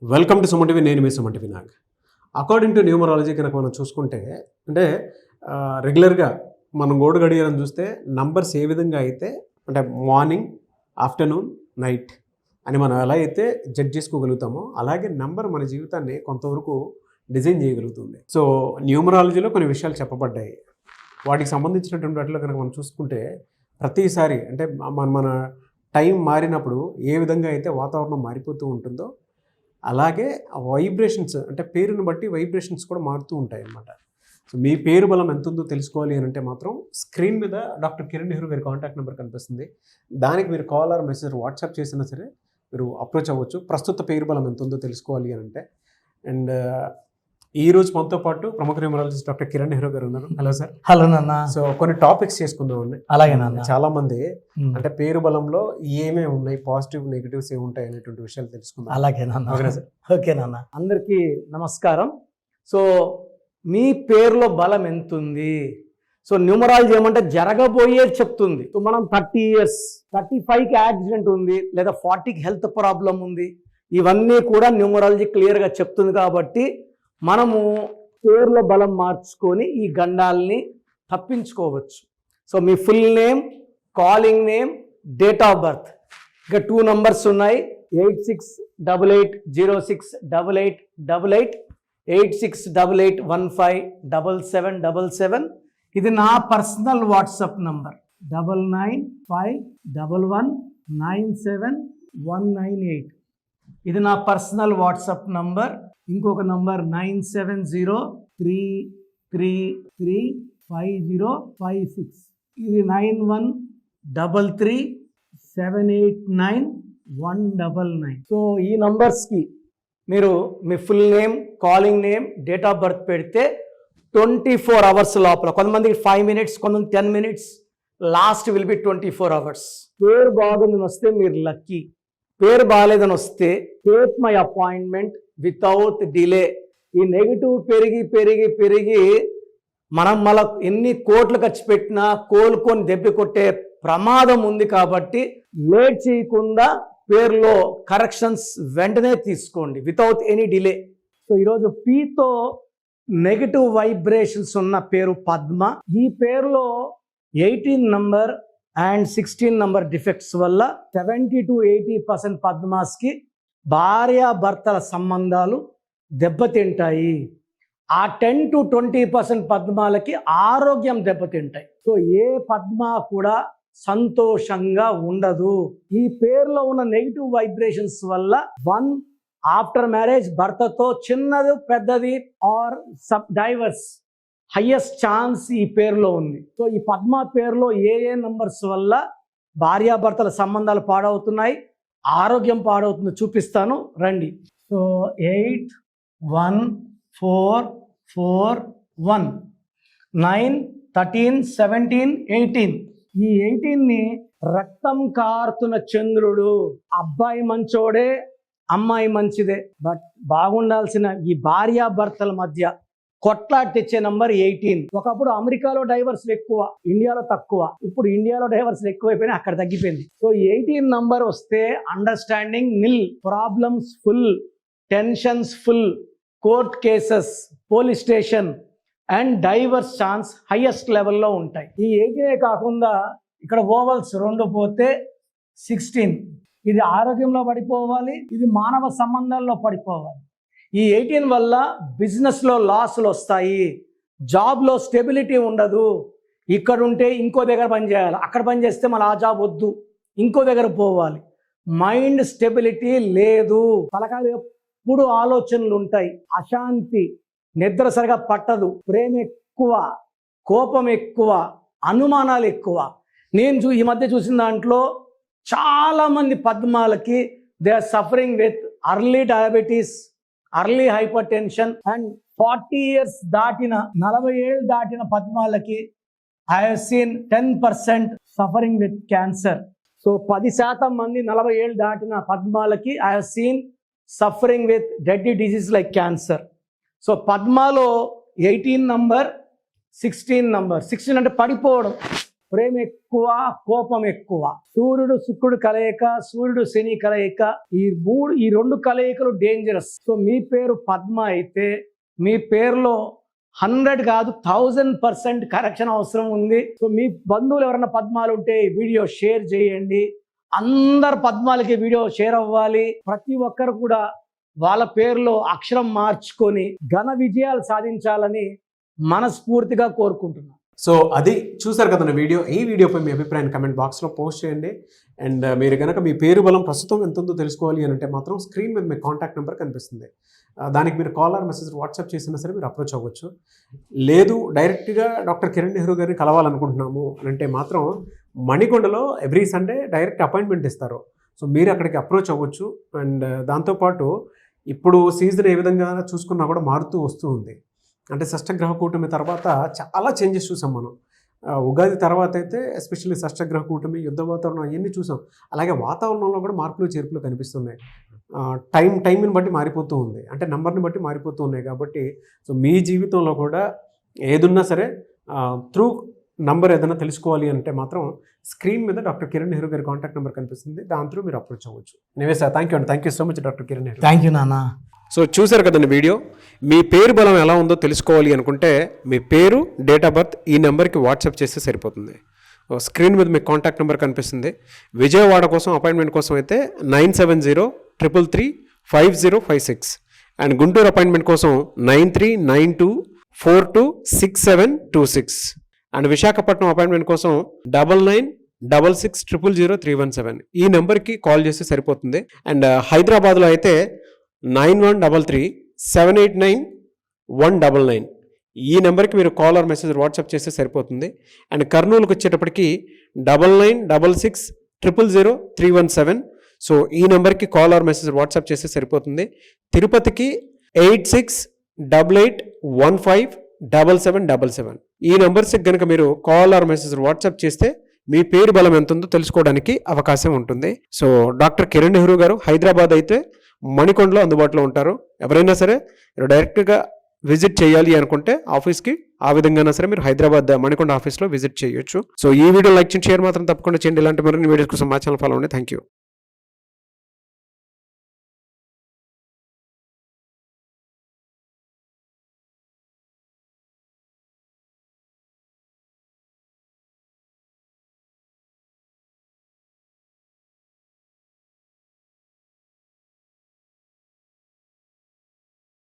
Welcome to Suman TV. నేను మీ Suman TV Nag. According to numerology కనుక మనం చూసుకుంటే అంటే రెగ్యులర్గా మనం గోడు గడియారం చూస్తే నంబర్స్ ఏ విధంగా అయితే అంటే మార్నింగ్, ఆఫ్టర్నూన్, నైట్ అని మనం ఎలా అయితే జడ్జ్ చేసుకోగలుగుతామో అలాగే నంబర్ మన జీవితాన్ని కొంతవరకు డిజైన్ చేయగలుగుతుంది. సో న్యూమరాలజీలో కొన్ని విషయాలు చెప్పబడ్డాయి. వాటికి సంబంధించినటువంటి వాటిలో కనుక మనం చూసుకుంటే ప్రతిసారి అంటే మన టైం మారినప్పుడు ఏ విధంగా అయితే వాతావరణం మారిపోతూ ఉంటుందో అలాగే వైబ్రేషన్స్ అంటే పేరుని బట్టి వైబ్రేషన్స్ కూడా మారుతూ ఉంటాయి అన్నమాట. సో మీ పేరు బలం ఎంత ఉందో తెలుసుకోవాలి అని అంటే మాత్రం స్క్రీన్ మీద డాక్టర్ కిరణ్ నెహ్రూ గారి కాంటాక్ట్ నెంబర్ కనిపిస్తుంది. దానికి మీరు కాల్ ఆర్ మెసేజ్ వాట్సాప్ చేసినా సరే మీరు అప్రోచ్ అవ్వచ్చు. ప్రస్తుత పేరు బలం ఎంత ఉందో తెలుసుకోవాలి అని అంటే. అండ్ ఈ రోజు మనతో పాటు ప్రముఖ న్యూమరాలజిస్ట్ డాక్టర్ కిరణ్ నెహ్రూ గారు ఉన్నారు. Hello sir. హలో నాన్న. సో కొన్ని టాపిక్స్ చేసుకుందామండి. అలాగే నాన్న. చాలా మంది అంటే పేరు బలంలో ఏమేమి ఉన్నాయి, పాజిటివ్ నెగిటివ్స్ ఏమి ఉంటాయి అనేటువంటి విషయాలు తెలుసుకుందాం. అలాగే నాన్న. ఓకేనా సార్? ఓకే నాన్న. అందరికీ నమస్కారం. సో మీ పేరులో బలం ఎంత ఉంది? సో న్యూమరాలజీ ఏమంటే జరగబోయేది చెప్తుంది. సో మనం 30 years 35కి యాక్సిడెంట్ ఉంది లేదా 40కి హెల్త్ ప్రాబ్లం ఉంది, ఇవన్నీ కూడా న్యూమరాలజీ క్లియర్గా చెప్తుంది. కాబట్టి మనము పేరులో బలం మార్చుకొని ఈ గండాల్ని తప్పించుకోవచ్చు. So me full name, calling name, date of birth, ఇక 2 numbers ఉన్నాయి. 8688068888 8688157777. ఇది నా పర్సనల్ వాట్సాప్ నంబర్ 9951197198. ఇది నా పర్సనల్ వాట్సాప్ నంబర్. ఇంకొక నంబర్ 9703335056. ఇది 9133789199. సో ఈ నంబర్స్కి మీరు మీ full name, calling name, date of birth పెడితే 24 hours లోపల, కొంతమందికి 5 minutes, కొంతమంది 10 minutes, last will be 24 hours. పేరు బాగుందని వస్తే మీరు లక్కీ. పేరు బాగాలేదని వస్తే take my appointment without delay. ఈ నెగిటివ్ పెరిగి పెరిగి పెరిగి మనం మళ్ళీ ఎన్ని కోట్లు ఖర్చు పెట్టినా కోలుకొని దెబ్బ కొట్టే ప్రమాదం ఉంది. కాబట్టి లేట్ చేయకుండా పేరులో కరెక్షన్స్ వెంటనే తీసుకోండి వితౌట్ ఎనీ డిలే. సో ఈరోజు పీతో నెగిటివ్ వైబ్రేషన్స్ ఉన్న పేరు పద్మ. ఈ పేరులో 18 number అండ్ 16 number డిఫెక్ట్స్ వల్ల 70 to 80% పద్మాస్కి భార్యాభర్తల సంబంధాలు దెబ్బతింటాయి. ఆ 10 to 20% పద్మాలకి ఆరోగ్యం దెబ్బతింటాయి. సో ఏ పద్మ కూడా సంతోషంగా ఉండదు. ఈ పేరులో ఉన్న నెగిటివ్ వైబ్రేషన్స్ వల్ల ఆఫ్టర్ మ్యారేజ్ భర్తతో చిన్నది పెద్దది ఆర్ డైవర్స్ హైయెస్ట్ ఛాన్స్ ఈ పేరులో ఉంది. సో ఈ పద్మ పేరులో ఏ నంబర్స్ వల్ల భార్యాభర్తల సంబంధాలు పాడవుతున్నాయి, ఆరోగ్యం పాడవుతుంది చూపిస్తాను రండి. సో 814441 9 13 17 18. ఈ 18ని రక్తం కారుతున్న చంద్రుడు. అబ్బాయి మంచోడే, అమ్మాయి మంచిదే, బట్ బాగుండాల్సిన ఈ భార్యాభర్తల మధ్య కొట్లాట తెచ్చే నంబర్ 18. ఒకప్పుడు అమెరికాలో డైవర్స్లు ఎక్కువ, ఇండియాలో తక్కువ. ఇప్పుడు ఇండియాలో డైవర్స్లు ఎక్కువైపోయినా అక్కడ తగ్గిపోయింది. సో 18 number వస్తే understanding nil, problems full, tensions full, court cases, police station and diverse chance highest లెవెల్లో ఉంటాయి. ఈ 18 కాకుండా ఇక్కడ ఓవల్స్ 2 పోతే 16. ఇది ఆరోగ్యంలో పడిపోవాలి, ఇది మానవ సంబంధాల్లో పడిపోవాలి. ఈ 18 వల్ల బిజినెస్లో లాసులు వస్తాయి, జాబ్లో స్టెబిలిటీ ఉండదు. ఇక్కడ ఉంటే ఇంకో దగ్గర పని చేయాలి, అక్కడ పని చేస్తే మళ్ళీ ఆ జాబ్ వద్దు, ఇంకో దగ్గర పోవాలి. మైండ్ స్టెబిలిటీ లేదు, తలకాయలు ఎప్పుడు ఆలోచనలు ఉంటాయి, అశాంతి, నిద్ర సరిగా పట్టదు, ప్రేమ ఎక్కువ, కోపం ఎక్కువ, అనుమానాలు ఎక్కువ. నేను ఈ మధ్య చూసిన దాంట్లో చాలామంది పద్మాలకి they are suffering with early diabetes, early hypertension and 40 years దాటిన 40 ఏళ్ళు దాటిన పద్మాలకి I have seen 10% suffering with cancer. So 10% మంది 40 ఏళ్ళు దాటిన పద్మాలకి I have seen suffering with deadly disease like cancer. So పద్మాలో 18 number 16 number. 16 అంటే పడిపోవడం, ప్రేమ ఎక్కువ, కోపం ఎక్కువ. సూర్యుడు శుక్రుడు కలయిక, సూర్యుడు శని కలయిక, ఈ రెండు కలయికలు డేంజరస్. సో మీ పేరు పద్మ అయితే మీ పేరులో 100 కాదు 1000% కరెక్షన్ అవసరం ఉంది. సో మీ బంధువులు ఎవరైనా పద్మాలు ఉంటే ఈ వీడియో షేర్ చేయండి. అందరు పద్మాలకి వీడియో షేర్ అవ్వాలి. ప్రతి ఒక్కరు కూడా వాళ్ళ పేరులో అక్షరం మార్చుకొని ఘన విజయాలు సాధించాలని మనస్ఫూర్తిగా కోరుకుంటున్నాను. సో అది చూసారు కదా వీడియో. ఈ వీడియోపై మీ అభిప్రాయాన్ని కమెంట్ బాక్స్లో పోస్ట్ చేయండి. అండ్ మీరు కనుక మీ పేరు బలం ప్రస్తుతం ఎంత ఉందో తెలుసుకోవాలి అని అంటే మాత్రం స్క్రీన్ మీద మీ కాంటాక్ట్ నెంబర్ కనిపిస్తుంది. దానికి మీరు కాల్ ఆర్ మెసేజ్ వాట్సాప్ చేసినా సరే మీరు అప్రోచ్ అవ్వచ్చు. లేదు డైరెక్ట్గా డాక్టర్ కిరణ్ నెహ్రూ గారిని కలవాలనుకుంటున్నాము అని అంటే మాత్రం మణికొండలో ఎవ్రీ సండే డైరెక్ట్ అపాయింట్మెంట్ ఇస్తారు. సో మీరు అక్కడికి అప్రోచ్ అవ్వచ్చు. అండ్ దాంతోపాటు ఇప్పుడు సీజన్ ఏ విధంగా చూసుకున్నా కూడా మారుతూ వస్తూ ఉంది. అంటే షష్టగ్రహ కూటమి తర్వాత చాలా చేంజెస్ చూసాం మనం. ఉగాది తర్వాత అయితే ఎస్పెషల్లీ షష్టగ్రహ కూటమి, యుద్ధ వాతావరణం అవన్నీ చూసాం. అలాగే వాతావరణంలో కూడా మార్పులు చేర్పులు కనిపిస్తున్నాయి. టైంని బట్టి మారిపోతూ ఉంది, అంటే నెంబర్ని బట్టి మారిపోతూ ఉన్నాయి. కాబట్టి సో మీ జీవితంలో కూడా ఏదున్నా సరే త్రూ నంబర్ ఏదైనా తెలుసుకోవాలి అంటే మాత్రం స్క్రీన్ మీద డాక్టర్ కిరణ్ నెహ్రూ గారి కాంటాక్ట్ నెంబర్ కనిపిస్తుంది. దాని త్రూ మీరు అప్రోచ్ అవ్వచ్చు. నివేశ థ్యాంక్ యూ అండి. Thank you so much doctor Kiran Nehru. Thank you నాన్న. సో చూసారు కదండి వీడియో. మీ పేరు బలం ఎలా ఉందో తెలుసుకోవాలి అనుకుంటే మీ పేరు, డేట్ ఆఫ్ బర్త్ ఈ నెంబర్కి వాట్సాప్ చేస్తే సరిపోతుంది. స్క్రీన్ మీద మీకు కాంటాక్ట్ నెంబర్ కనిపిస్తుంది. విజయవాడ కోసం అపాయింట్మెంట్ కోసం అయితే 9703335056 అండ్ గుంటూరు అపాయింట్మెంట్ కోసం 9392426726 అండ్ విశాఖపట్నం అపాయింట్మెంట్ కోసం 9966600317 ఈ నెంబర్కి కాల్ చేస్తే సరిపోతుంది. అండ్ హైదరాబాద్లో అయితే 9133789199 ఈ నెంబర్కి మీరు కాల్ ఆర్ మెసేజ్ వాట్సాప్ చేస్తే సరిపోతుంది. అండ్ కర్నూలుకి వచ్చేటప్పటికి 9966000317 సో ఈ నెంబర్కి కాల్ ఆర్ మెసేజ్ వాట్సాప్ చేస్తే సరిపోతుంది. తిరుపతికి 8688157777 ఈ నెంబర్స్కి కనుక మీరు కాల్ ఆర్ మెసేజ్ వాట్సాప్ చేస్తే మీ పేరు బలం ఎంత ఉందో తెలుసుకోవడానికి అవకాశం ఉంటుంది. సో డాక్టర్ కిరణ్ నెహ్రూ గారు హైదరాబాద్ అయితే మణికొండలో అందుబాటులో ఉంటారు. ఎవరైనా సరే డైరెక్ట్గా విజిట్ చేయాలి అనుకుంటే ఆఫీస్కి ఆ విధంగా సరే మీరు హైదరాబాద్ మణికొండ ఆఫీస్లో విజిట్ చేయొచ్చు. సో ఈ వీడియో లైక్ చేయండి, షేర్ మాత్రం తప్పకుండా చేయండి. ఇలాంటి మరిన్ని వీడియోస్ కోసం మా ఛానల్ ఫాలో అవ్వండి. Thank you.